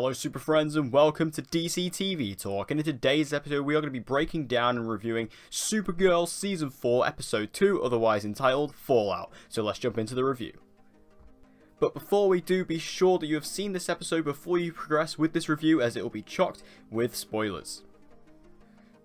Hello super friends and welcome to DC TV Talk, and in today's episode we are going to be breaking down and reviewing Supergirl Season 4 Episode 2, otherwise entitled Fallout. So let's jump into the review. But before we do, be sure that you have seen this episode before you progress with this review, as it will be chocked with spoilers.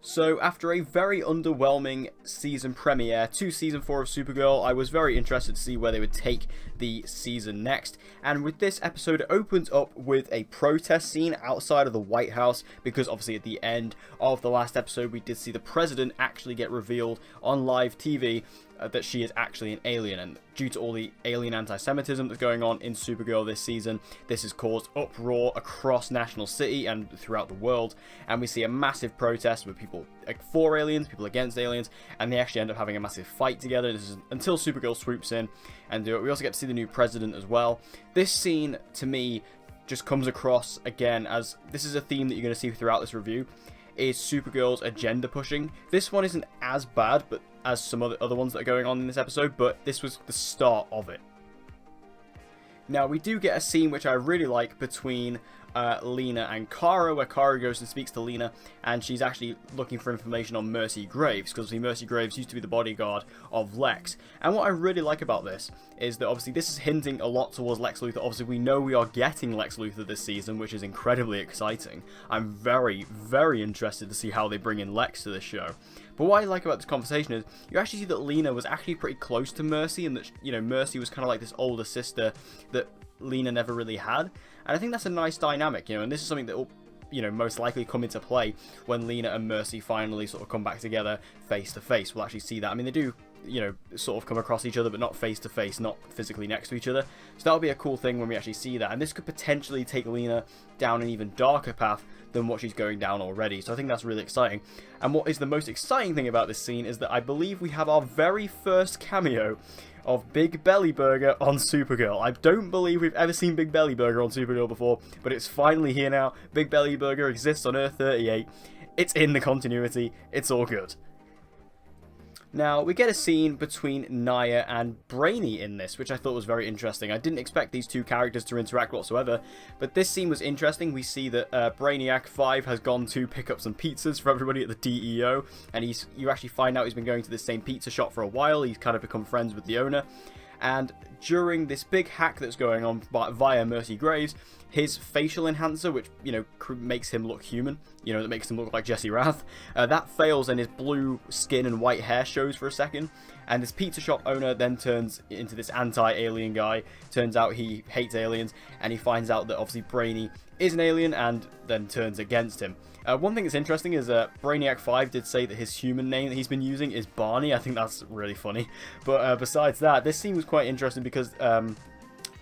So, after a very underwhelming season premiere to Season 4 of Supergirl, I was very interested to see where they would take the season next. And with this episode, it opens up with a protest scene outside of the White House, because obviously at the end of the last episode, we did see the president actually get revealed on live TV that she is actually an alien, and due to all the alien anti-Semitism that's going on in Supergirl this season, this has caused uproar across National City and throughout the world, and we see a massive protest with people for aliens, people against aliens, and they actually end up having a massive fight together. This is until Supergirl swoops in, and we also get to see the new president as well. This scene, to me, just comes across again as, this is a theme that you're going to see throughout this review, is Supergirl's agenda pushing. This one isn't as bad but as some other ones that are going on in this episode, but this was the start of it. Now, we do get a scene which I really like between Lena and Kara, where Kara goes and speaks to Lena, and she's actually looking for information on Mercy Graves, because Mercy Graves used to be the bodyguard of Lex. And what I really like about this is that obviously this is hinting a lot towards Lex Luthor. Obviously we know we are getting Lex Luthor this season, which is incredibly exciting. I'm very, very interested to see how they bring in Lex to this show. But what I like about this conversation is you actually see that Lena was actually pretty close to Mercy, and that, you know, Mercy was kind of like this older sister that Lena never really had. And I think that's a nice dynamic, you know, and this is something that will, you know, most likely come into play when Lena and Mercy finally sort of come back together face to face. We'll actually see that. I mean, they do, you know, sort of come across each other, but not face to face, not physically next to each other. So that'll be a cool thing when we actually see that. And this could potentially take Lena down an even darker path than what she's going down already. So I think that's really exciting. And what is the most exciting thing about this scene is that I believe we have our very first cameo of Big Belly Burger on Supergirl. I don't believe we've ever seen Big Belly Burger on Supergirl before, but it's finally here now. Big Belly Burger exists on Earth 38. It's in the continuity. It's all good. Now, we get a scene between Naya and Brainy in this, which I thought was very interesting. I didn't expect these two characters to interact whatsoever, but this scene was interesting. We see that Brainiac 5 has gone to pick up some pizzas for everybody at the DEO, and you actually find out he's been going to the same pizza shop for a while. He's kind of become friends with the owner, and during this big hack that's going on via Mercy Graves, his facial enhancer, which, you know, makes him look human, you know, that makes him look like Jesse Rath, that fails, and his blue skin and white hair shows for a second, and this pizza shop owner then turns into this anti-alien guy. Turns out he hates aliens, and he finds out that obviously Brainy is an alien, and then turns against him. One thing that's interesting is Brainiac 5 did say that his human name that he's been using is Barney. I think that's really funny. But besides that, this scene was quite interesting because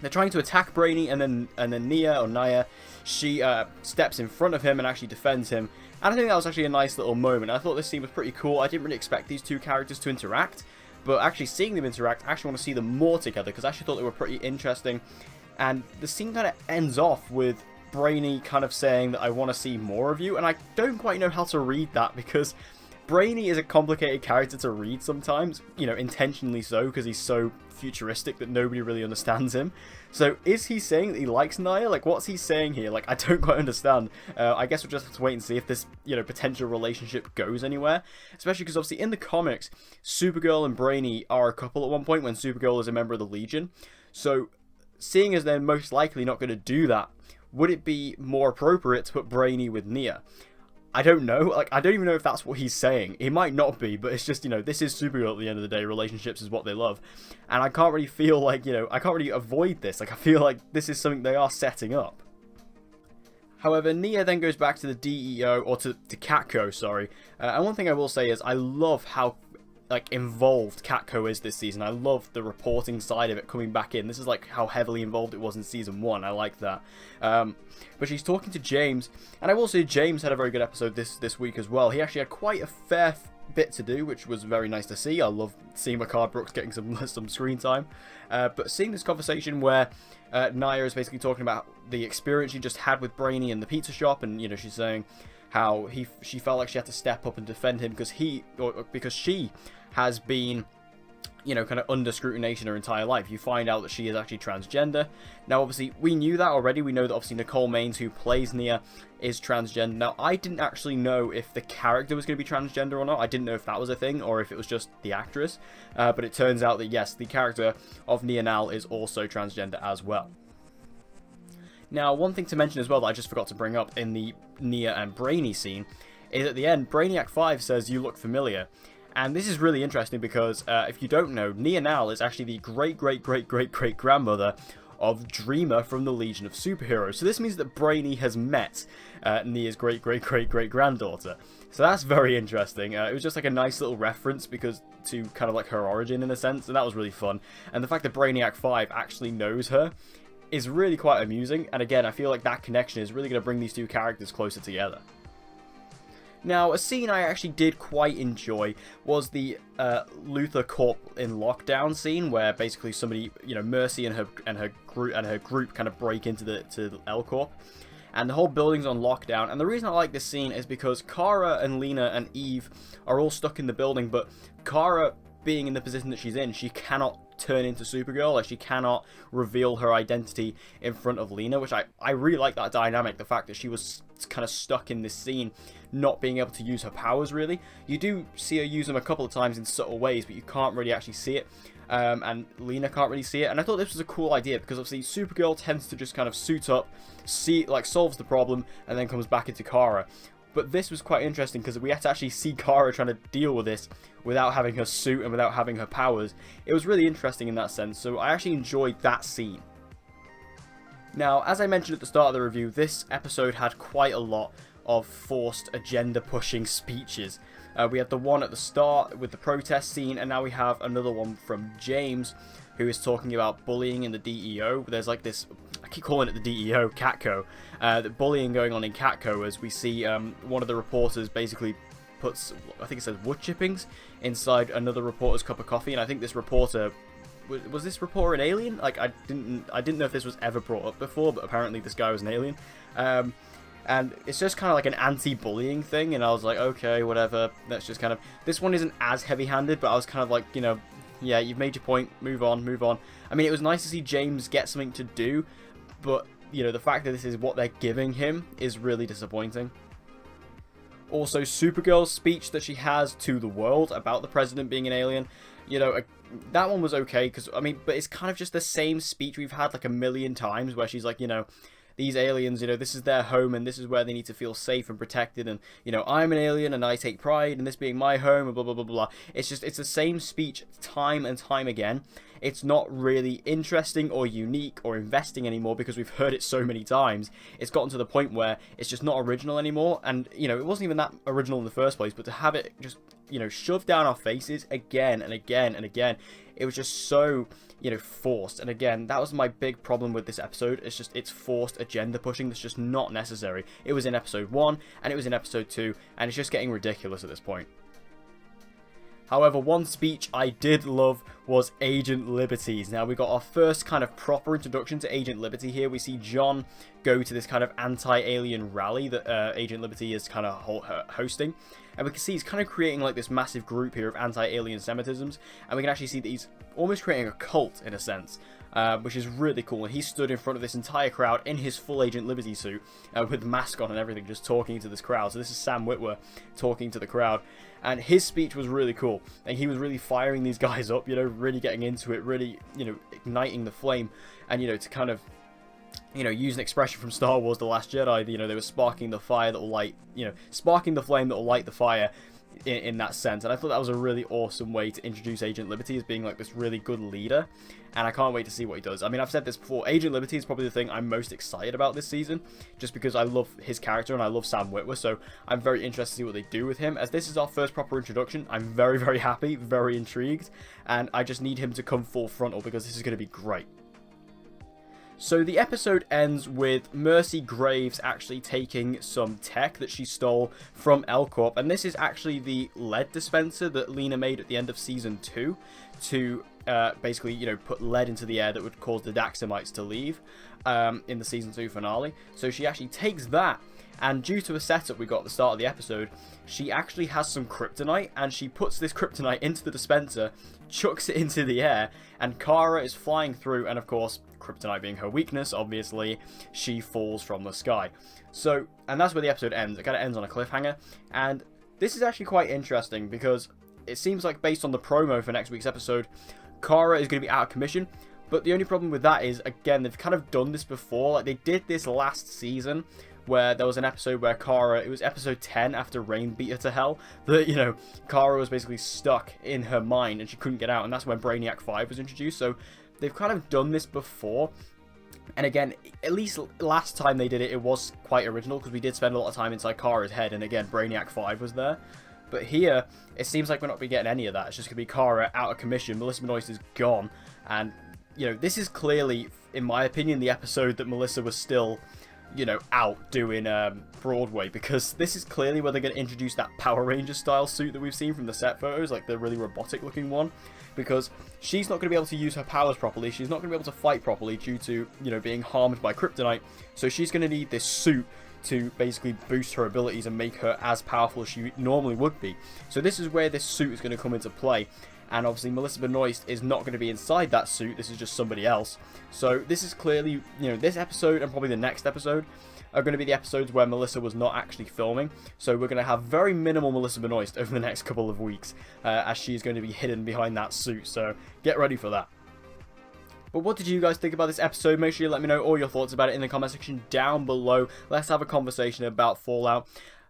they're trying to attack Brainy, and then Naya, she steps in front of him and actually defends him. And I think that was actually a nice little moment. I thought this scene was pretty cool. I didn't really expect these two characters to interact, but actually seeing them interact, I actually want to see them more together, because I actually thought they were pretty interesting. And the scene kind of ends off with Brainy kind of saying that I want to see more of you, and I don't quite know how to read that, because Brainy is a complicated character to read sometimes, you know, intentionally so, because he's so futuristic that nobody really understands him. So is he saying that he likes Naya? Like, what's he saying here? Like, I don't quite understand. I guess we'll just have to wait and see if this, you know, potential relationship goes anywhere, especially because obviously in the comics, Supergirl and Brainy are a couple at one point when Supergirl is a member of the Legion. So seeing as they're most likely not going to do that, would it be more appropriate to put Brainy with Nia? I don't know. Like, I don't even know if that's what he's saying. It might not be, but it's just, you know, this is Supergirl at the end of the day. Relationships is what they love. And I can't really feel like, you know, I can't really avoid this. Like, I feel like this is something they are setting up. However, Nia then goes back to the DEO, or to Catco, sorry. And one thing I will say is I love how, like, involved Catco is this season. I love the reporting side of it coming back in. This is like how heavily involved it was in season 1. I like that. But she's talking to James, and I will say James had a very good episode this week as well. He actually had quite a fair bit to do, which was very nice to see. I love seeing Makar Brooks getting some screen time. But seeing this conversation where Naya is basically talking about the experience she just had with Brainy in the pizza shop, and, you know, she's saying how she felt like she had to step up and defend him because she has been you know, kind of under scrutination her entire life. You find out that she is actually transgender. Now, obviously, we knew that already. We know that, obviously, Nicole Maines, who plays Nia, is transgender. Now, I didn't actually know if the character was going to be transgender or not. I didn't know if that was a thing, or if it was just the actress. But it turns out that, yes, the character of Nia Nal is also transgender as well. Now, one thing to mention as well that I just forgot to bring up in the Nia and Brainy scene is at the end, Brainiac 5 says, "You look familiar." And this is really interesting because, if you don't know, Nia Nal is actually the great-great-great-great-great-grandmother of Dreamer from the Legion of Superheroes. So this means that Brainy has met Nia's great-great-great-great-granddaughter. So that's very interesting. It was just like a nice little reference because to kind of like her origin in a sense, and that was really fun. And the fact that Brainiac 5 actually knows her is really quite amusing. And again, I feel like that connection is really going to bring these two characters closer together. Now, a scene I actually did quite enjoy was the Luthor Corp in lockdown scene, where basically somebody, you know, Mercy and her group kind of break into the L Corp, and the whole building's on lockdown. And the reason I like this scene is because Kara and Lena and Eve are all stuck in the building, but Kara, being in the position that she's in, she cannot turn into Supergirl. Like, she cannot reveal her identity in front of Lena, which I really like that dynamic, the fact that she was kind of stuck in this scene, not being able to use her powers, really. You do see her use them a couple of times in subtle ways, but you can't really actually see it, and Lena can't really see it. And I thought this was a cool idea, because obviously Supergirl tends to just kind of suit up, see, like, solves the problem, and then comes back into Kara. But this was quite interesting because we had to actually see Kara trying to deal with this without having her suit and without having her powers. It was really interesting in that sense, so I actually enjoyed that scene. Now, as I mentioned at the start of the review, this episode had quite a lot of forced agenda-pushing speeches. We had the one at the start with the protest scene, and now we have another one from James, who is talking about bullying in the DEO. There's like this, I keep calling it the DEO, Catco, the bullying going on in Catco, as we see one of the reporters basically puts, I think it says wood chippings, inside another reporter's cup of coffee, and I think this reporter, was this reporter an alien? Like, I didn't know if this was ever brought up before, but apparently this guy was an alien. And it's just kind of like an anti-bullying thing, and I was like, okay, whatever, that's just kind of, this one isn't as heavy-handed, but I was kind of like, you know, yeah, you've made your point, move on, move on. I mean, it was nice to see James get something to do, but, you know, the fact that this is what they're giving him is really disappointing. Also, Supergirl's speech that she has to the world about the president being an alien, you know, that one was okay, because, I mean, but it's kind of just the same speech we've had like a million times, where she's like, you know, these aliens, you know, this is their home, and this is where they need to feel safe and protected, and, you know, I'm an alien, and I take pride in this being my home, and blah, blah, blah, blah. It's just, it's the same speech time and time again. It's not really interesting or unique or investing anymore, because we've heard it so many times. It's gotten to the point where it's just not original anymore, and, you know, it wasn't even that original in the first place, but to have it just, you know, shoved down our faces again and again and again, it was just so, you know, forced. And again, that was my big problem with this episode. It's just, it's forced agenda pushing that's just not necessary. It was in episode 1, and it was in episode 2, and it's just getting ridiculous at this point. However, one speech I did love was Agent Liberty's. Now, we got our first kind of proper introduction to Agent Liberty here. We see John go to this kind of anti-alien rally that Agent Liberty is kind of hosting. And we can see he's kind of creating like this massive group here of anti-alien Semitisms. And we can actually see that he's almost creating a cult in a sense, which is really cool. And he stood in front of this entire crowd in his full Agent Liberty suit, with the mask on and everything, just talking to this crowd. So this is Sam Witwer talking to the crowd. And his speech was really cool. And he was really firing these guys up, you know, really getting into it, really, you know, igniting the flame. And, you know, to kind of, you know, use an expression from Star Wars The Last Jedi, you know, they were sparking the fire that will light, you know, sparking the flame that will light the fire in that sense. And I thought that was a really awesome way to introduce Agent Liberty as being like this really good leader. And I can't wait to see what he does. I mean, I've said this before, Agent Liberty is probably the thing I'm most excited about this season, just because I love his character and I love Sam Witwer, so I'm very interested to see what they do with him. As this is our first proper introduction, I'm very, very happy, very intrigued, and I just need him to come full frontal because this is going to be great. So the episode ends with Mercy Graves actually taking some tech that she stole from L Corp, and this is actually the lead dispenser that Lena made at the end of Season 2 to basically, you know, put lead into the air that would cause the Daxamites to leave in the Season 2 finale. So she actually takes that, And due to a setup we got at the start of the episode, she actually has some kryptonite, and she puts this kryptonite into the dispenser, chucks it into the air, and Kara is flying through, and of course, kryptonite being her weakness, obviously, she falls from the sky. So, and that's where the episode ends. It kind of ends on a cliffhanger, and this is actually quite interesting because it seems like based on the promo for next week's episode, Kara is going to be out of commission. But the only problem with that is, again, they've kind of done this before. Like, they did this last season where there was an episode where Kara, it was episode 10 after Rain beat her to hell, that, you know, Kara was basically stuck in her mind and she couldn't get out, and that's when Brainiac 5 was introduced. So they've kind of done this before. And again, at least last time they did it, it was quite original because we did spend a lot of time inside Kara's head, and again, Brainiac 5 was there. But here, it seems like we're not going to be getting any of that. It's just going to be Kara out of commission, Melissa Benoist is gone, and, you know, this is clearly, in my opinion, the episode that Melissa was still, you know, out doing Broadway, because this is clearly where they're going to introduce that Power Ranger style suit that we've seen from the set photos, like the really robotic looking one, because she's not going to be able to use her powers properly, she's not going to be able to fight properly due to, you know, being harmed by kryptonite, so she's going to need this suit to basically boost her abilities and make her as powerful as she normally would be. So this is where this suit is going to come into play. And obviously Melissa Benoist is not going to be inside that suit, this is just somebody else. So this is clearly, you know, this episode and probably the next episode are going to be the episodes where Melissa was not actually filming. So we're going to have very minimal Melissa Benoist over the next couple of weeks, as she's going to be hidden behind that suit. So get ready for that. But what did you guys think about this episode? Make sure you let me know all your thoughts about it in the comment section down below. Let's have a conversation about Fallout.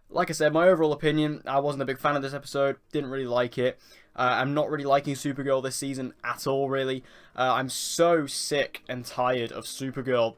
Like I said, my overall opinion, I wasn't a big fan of this episode. Didn't really like it. I'm not really liking Supergirl this season at all, really. I'm so sick and tired of Supergirl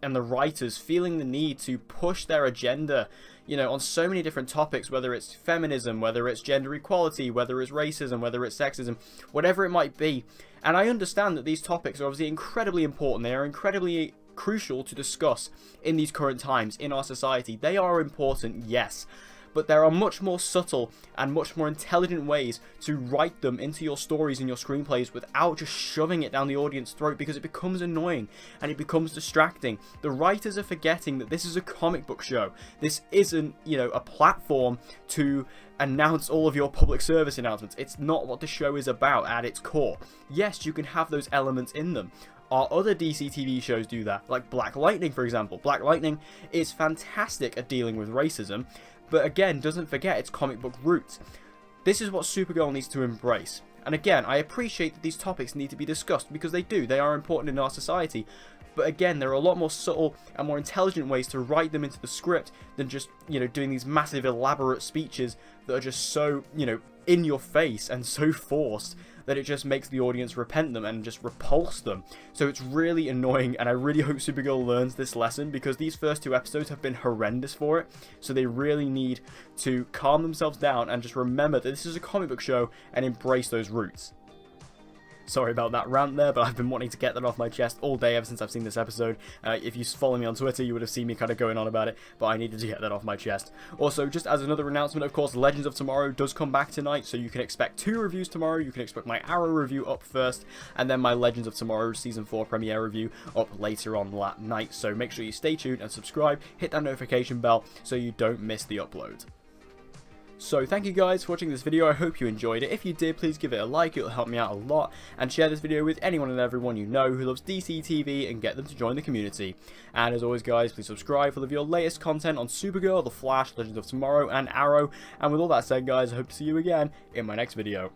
and the writers feeling the need to push their agenda, you know, on so many different topics, whether it's feminism, whether it's gender equality, whether it's racism, whether it's sexism, whatever it might be. And I understand that these topics are obviously incredibly important. They are incredibly crucial to discuss in these current times in our society. They are important, yes. But there are much more subtle and much more intelligent ways to write them into your stories and your screenplays without just shoving it down the audience's throat, because it becomes annoying and it becomes distracting. The writers are forgetting that this is a comic book show. This isn't, you know, a platform to announce all of your public service announcements. It's not what the show is about at its core. Yes, you can have those elements in them. Our other DC TV shows do that, like Black Lightning, for example. Black Lightning is fantastic at dealing with racism, but again, doesn't forget its comic book roots. This is what Supergirl needs to embrace. And again, I appreciate that these topics need to be discussed, because they do. They are important in our society. But again, there are a lot more subtle and more intelligent ways to write them into the script than just, you know, doing these massive elaborate speeches that are just so, you know, in your face and so forced that it just makes the audience repent them and just repulse them. So it's really annoying, and I really hope Supergirl learns this lesson, because these first two episodes have been horrendous for it. So they really need to calm themselves down and just remember that this is a comic book show and embrace those roots. Sorry about that rant there, but I've been wanting to get that off my chest all day ever since I've seen this episode. If you follow me on Twitter, you would have seen me kind of going on about it, but I needed to get that off my chest. Also, just as another announcement, of course, Legends of Tomorrow does come back tonight, so you can expect 2 reviews tomorrow. You can expect my Arrow review up first, and then my Legends of Tomorrow Season 4 premiere review up later on that night. So make sure you stay tuned and subscribe, hit that notification bell so you don't miss the upload. So thank you guys for watching this video. I hope you enjoyed it. If you did, please give it a like, it'll help me out a lot, and share this video with anyone and everyone you know who loves DC TV and get them to join the community. And as always guys, please subscribe for your latest content on Supergirl, The Flash, Legends of Tomorrow and Arrow. And with all that said guys, I hope to see you again in my next video.